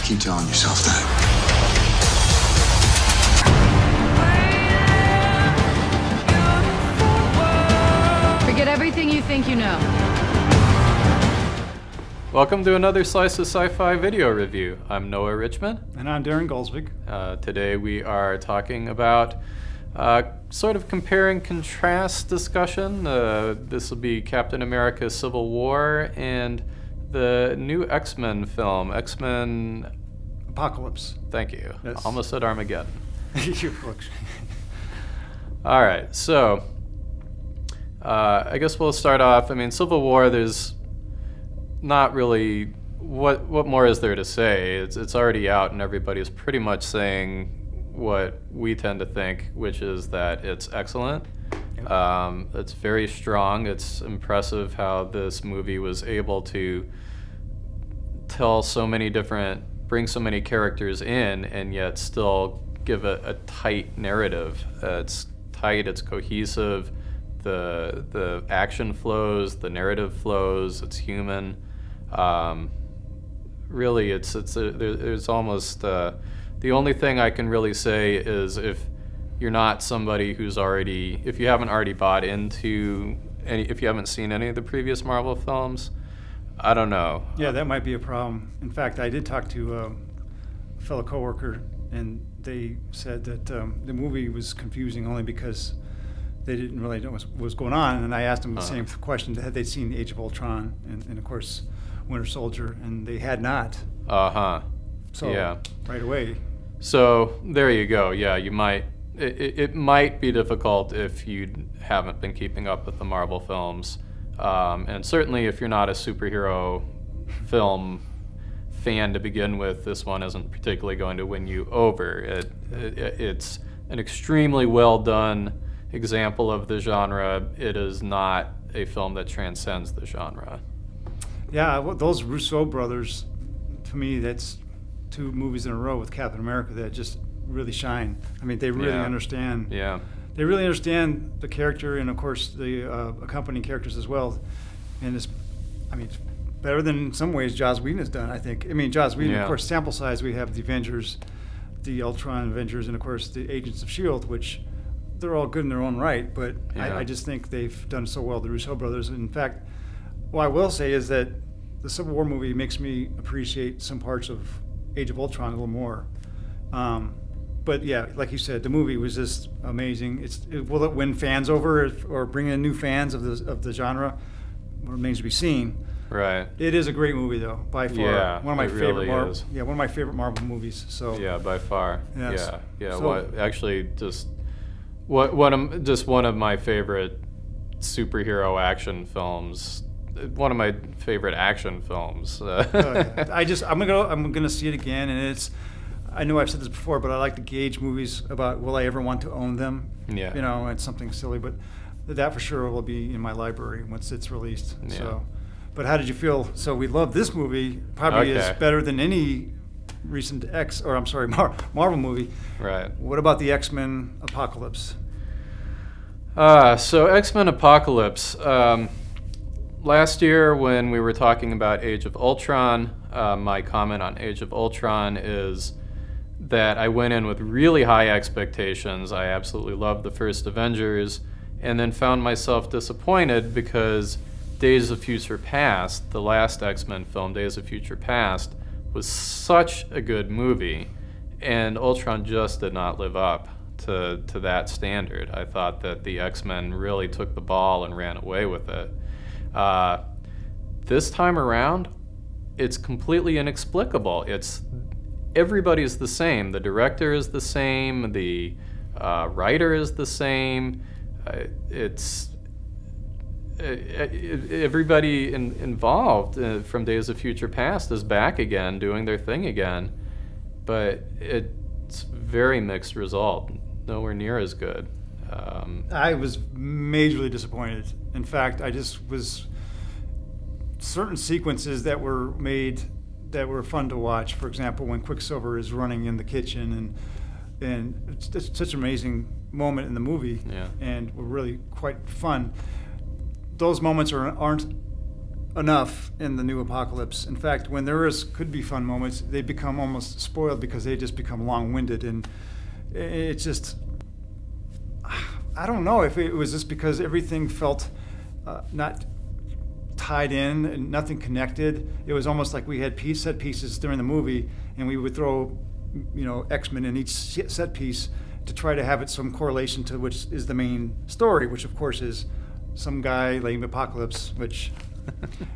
Keep telling yourself that. Forget everything you think you know. Welcome to another Slice of SciFi video review. I'm Noah Richman. And I'm Daren Gulsvig. Today we are talking about sort of compare and contrast discussion. This will be Captain America Civil War and the new X-Men film, X-Men... Apocalypse. Thank you. Yes. Almost said Armageddon. All right, so I guess we'll start off. I mean, Civil War, there's not really, what more is there to say? It's already out and everybody's pretty much saying what we tend to think, which is that it's excellent. Yep. It's very strong. It's impressive how this movie was able to tell so many different, bring so many characters in and yet still give a tight narrative. It's tight, it's cohesive, the action flows, the narrative flows, it's human. Really, there's almost, the only thing I can really say is if you're not somebody who's already, if you haven't already bought into if you haven't seen any of the previous Marvel films, I don't know. Yeah, that might be a problem. In fact, I did talk to a fellow coworker, and they said that the movie was confusing only because they didn't really know what was going on. And I asked them the same question: had they seen Age of Ultron and of course Winter Soldier? And they had not. So yeah, right away. So there you go. Yeah, you might. It might be difficult if you haven't been keeping up with the Marvel films. And certainly if you're not a superhero film fan to begin with, this one isn't particularly going to win you over. It's an extremely well done example of the genre. It is not a film that transcends the genre. Yeah, those Russo brothers, to me, that's two movies in a row with Captain America that just really shine. I mean, they really understand. Yeah. They really understand the character and, of course, the accompanying characters as well. And it's better than in some ways Joss Whedon has done, I think. I mean, Joss Whedon, of course, sample size, we have the Avengers, the Ultron Avengers, and, of course, the Agents of S.H.I.E.L.D., which they're all good in their own right. But I just think they've done so well, the Russo brothers. In fact, what I will say is that the Civil War movie makes me appreciate some parts of Age of Ultron a little more. But yeah, like you said, the movie was just amazing. Will it win fans over or bring in new fans of the genre? Remains to be seen. Right. It is a great movie, though, by far. Yeah, one of my favorite really is. Yeah, one of my favorite Marvel movies. So yeah, by far. Yes. Yeah. So, actually, just one of my favorite superhero action films. One of my favorite action films. I'm gonna see it again, and I know I've said this before, but I like to gauge movies about will I ever want to own them. Yeah. You know, it's something silly, but that for sure will be in my library once it's released. Yeah. So, but how did you feel? So we love this movie. Probably is better than any recent Marvel movie. Right. What about the X-Men Apocalypse? So X-Men Apocalypse. Last year when we were talking about Age of Ultron, my comment on Age of Ultron is that I went in with really high expectations. I absolutely loved the first Avengers, and then found myself disappointed because Days of Future Past, the last X-Men film, Days of Future Past, was such a good movie, and Ultron just did not live up to that standard. I thought that the X-Men really took the ball and ran away with it. This time around, it's completely inexplicable. Everybody's the same. The director is the same. The writer is the same. Everybody involved from Days of Future Past is back again, doing their thing again. But it's very mixed result. Nowhere near as good. I was majorly disappointed. In fact, I just was certain sequences that were made that were fun to watch. For example, when Quicksilver is running in the kitchen, and it's such an amazing moment in the movie, and were really quite fun. Those moments aren't enough in the new Apocalypse. In fact, when could be fun moments, they become almost spoiled because they just become long-winded, and it's just, I don't know if it was just because everything felt not tied in and nothing connected. It was almost like we had set pieces during the movie, and we would throw, X-Men in each set piece to try to have it some correlation to which is the main story, which of course is some guy named Apocalypse, which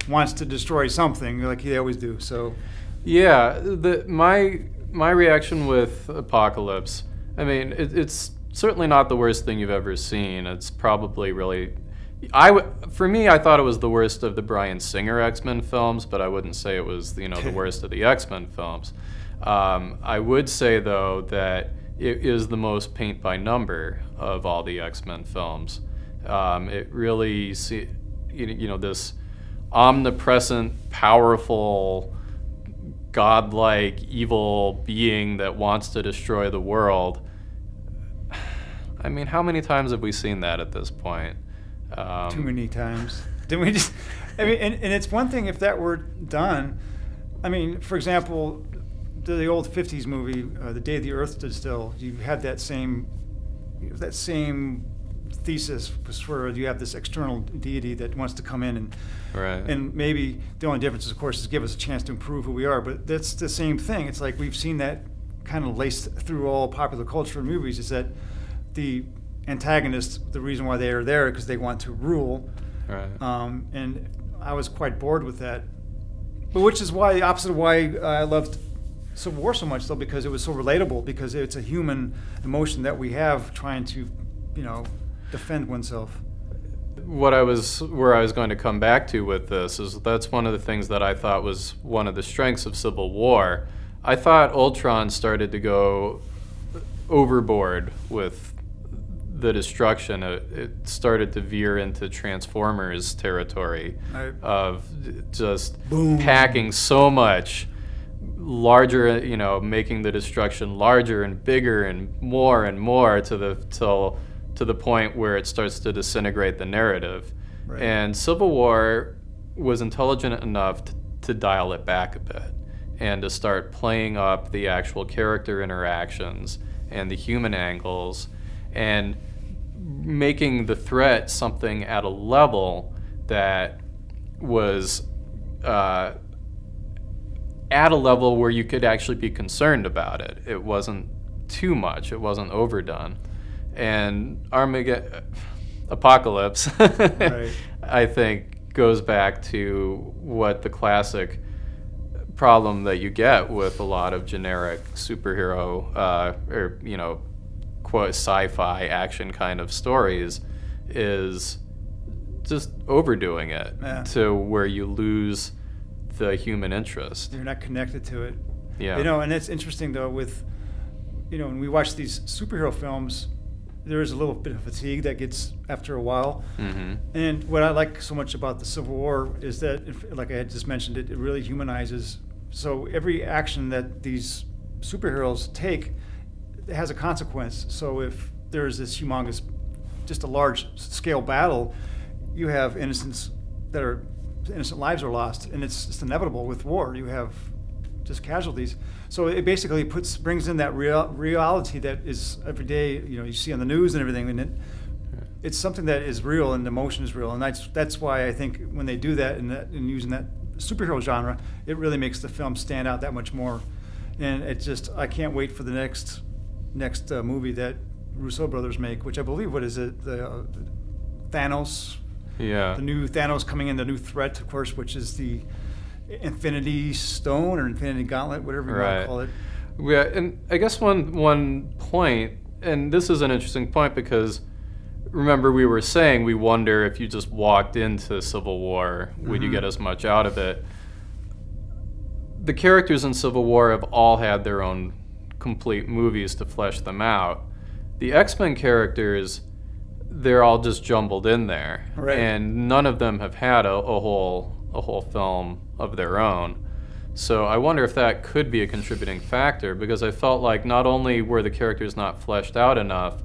wants to destroy something like they always do. So, yeah, my reaction with Apocalypse, I mean, it's certainly not the worst thing you've ever seen. It's probably really, for me, I thought it was the worst of the Bryan Singer X-Men films, but I wouldn't say it was the worst of the X-Men films. I would say though that it is the most paint by number of all the X-Men films. It really, this omnipresent, powerful, godlike, evil being that wants to destroy the world. I mean, how many times have we seen that at this point? Too many times. Didn't we just? I mean, and it's one thing if that were done. I mean, for example, the old '50s movie, The Day the Earth Stood Still. You had that same thesis where you have this external deity that wants to come in and right. And maybe the only difference, of course, is give us a chance to improve who we are. But that's the same thing. It's like we've seen that kind of laced through all popular culture and movies. Is that the antagonists, the reason why they are there because they want to rule. Right. And I was quite bored with that. But which is why the opposite of why I loved Civil War so much, though, because it was so relatable, because it's a human emotion that we have trying to, defend oneself. Where I was going to come back to with this is that's one of the things that I thought was one of the strengths of Civil War. I thought Ultron started to go overboard with the destruction. It started to veer into Transformers territory of just packing so much larger, making the destruction larger and bigger and more to the point where it starts to disintegrate the narrative. Right. And Civil War was intelligent enough to dial it back a bit and to start playing up the actual character interactions and the human angles and making the threat something at a level that was at a level where you could actually be concerned about it. It wasn't too much. It wasn't overdone. And Apocalypse, right. I think, goes back to what the classic problem that you get with a lot of generic superhero or quote sci-fi action kind of stories is just overdoing it to where you lose the human interest. You're not connected to it. Yeah. And it's interesting though with, when we watch these superhero films, there is a little bit of fatigue that gets after a while. Mm-hmm. And what I like so much about the Civil War is that, like I had just mentioned, it really humanizes. So every action that these superheroes take has a consequence. So if there's this humongous, just a large scale battle, you have innocent lives are lost, and it's just inevitable with war. You have just casualties. So it basically brings in that reality that is every day, you see on the news and everything, and it's something that is real, and the emotion is real, and that's why I think when they do that and using that superhero genre, it really makes the film stand out that much more. And I can't wait for the next movie that Russo brothers make, which I believe, what is it, the Thanos? Yeah. The new Thanos coming in, the new threat, of course, which is the Infinity Stone or Infinity Gauntlet, whatever you want to call it. Yeah, and I guess one point, and this is an interesting point because remember we were saying we wonder if you just walked into Civil War, would you get as much out of it? The characters in Civil War have all had their own complete movies to flesh them out. The X-Men characters, they're all just jumbled in there, right. And none of them have had a whole film of their own. So I wonder if that could be a contributing factor, because I felt like not only were the characters not fleshed out enough,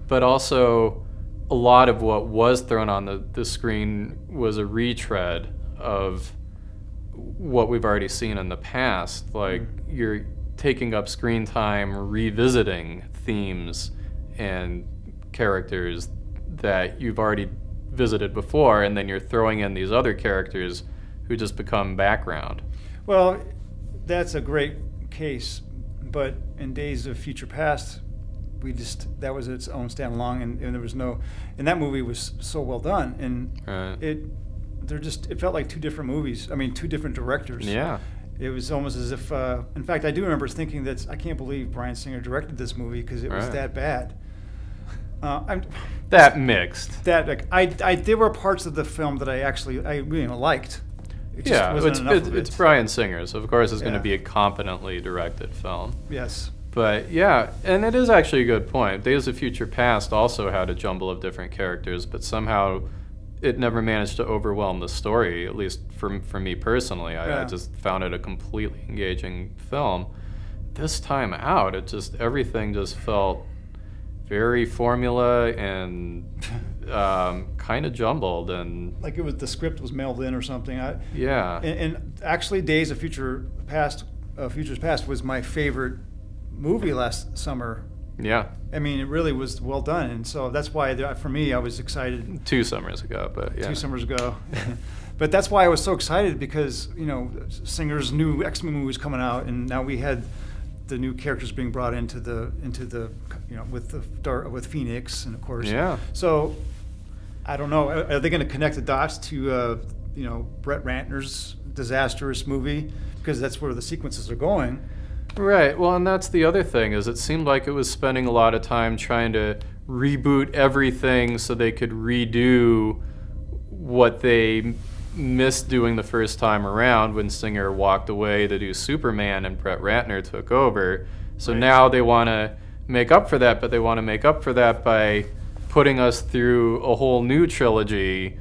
but also a lot of what was thrown on the screen was a retread of what we've already seen in the past. Like, you're taking up screen time revisiting themes and characters that you've already visited before, and then you're throwing in these other characters who just become background. Well, that's a great case, but in Days of Future Past, that was its own standalone, and there was no, and that movie was so well done, and it felt like two different movies. I mean, two different directors. Yeah. It was almost as if, in fact, I do remember thinking that I can't believe Bryan Singer directed this movie because it was that bad. That mixed. That like, there were parts of the film that I really liked. It just it's Bryan Singer, so of course it's going to be a competently directed film. Yes. But yeah, and it is actually a good point. Days of Future Past also had a jumble of different characters, but somehow it never managed to overwhelm the story, at least for me personally. I just found it a completely engaging film. This time out, everything just felt very formula and kind of jumbled, and like the script was mailed in or something. Yeah. And actually, Days of Futures Past was my favorite movie last summer. Yeah. I mean, it really was well done, and so that's why, for me, I was excited. 2 summers ago, but yeah. 2 summers ago. But that's why I was so excited, because, Singer's new X-Men movie was coming out, and now we had the new characters being brought into the with Phoenix, and of course. Yeah. So, I don't know. Are they going to connect the dots to Brett Ratner's disastrous movie, because that's where the sequences are going? Right. Well, and that's the other thing, is it seemed like it was spending a lot of time trying to reboot everything so they could redo what they missed doing the first time around when Singer walked away to do Superman and Brett Ratner took over. So now they want to make up for that, but they want to make up for that by putting us through a whole new trilogy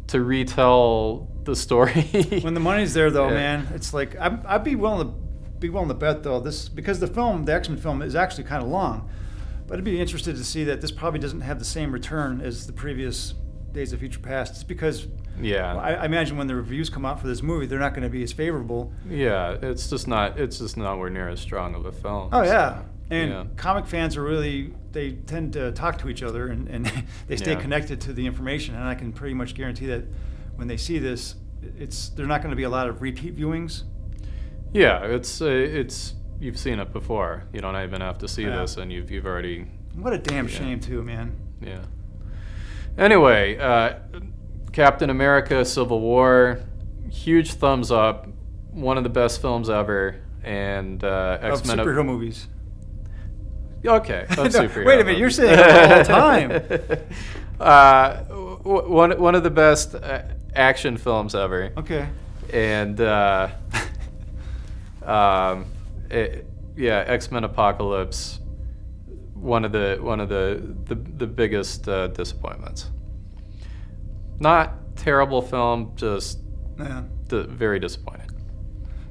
to retell the story. When the money's there, though, man, it's like I'd be willing to bet, though, because the X-Men film is actually kind of long, but I'd be interested to see that this probably doesn't have the same return as the previous Days of Future Past. It's because I imagine when the reviews come out for this movie, they're not going to be as favorable. Yeah, it's just nowhere near as strong of a film. Oh yeah, and comic fans they tend to talk to each other, and they stay connected to the information, and I can pretty much guarantee that when they see this, there's not going to be a lot of repeat viewings. Yeah, it's you've seen it before. You don't even have to see this, and you've already. What a damn shame, too, man. Yeah. Anyway, Captain America: Civil War, huge thumbs up, one of the best films ever, and X-Men of superhero movies. Okay, of superhero. Wait a minute, you're saying it all the time. One of the best action films ever. Okay. And X-Men Apocalypse, one of the biggest disappointments. Not terrible film, just very disappointing.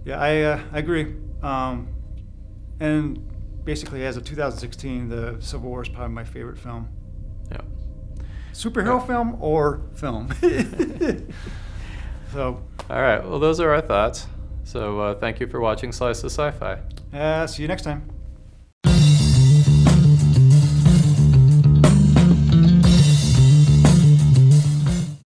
Yeah, I agree. And basically, as of 2016, the Civil War is probably my favorite film. Yeah. Superhero film or film. So. All right. Well, those are our thoughts. So thank you for watching Slice of SciFi. See you next time.